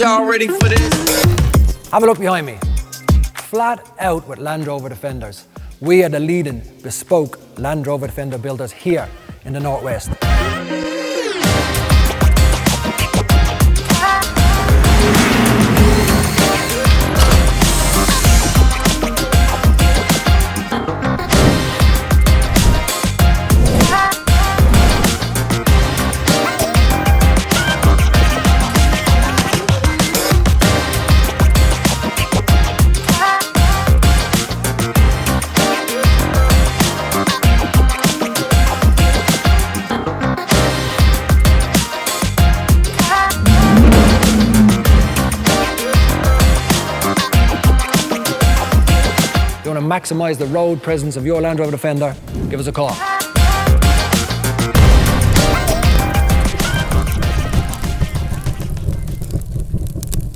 Y'all ready for this? Have a look behind me. Flat out with Land Rover Defenders. We are the leading bespoke Land Rover Defender builders here in the Northwest. If you want to maximise the road presence of your Land Rover Defender, give us a call.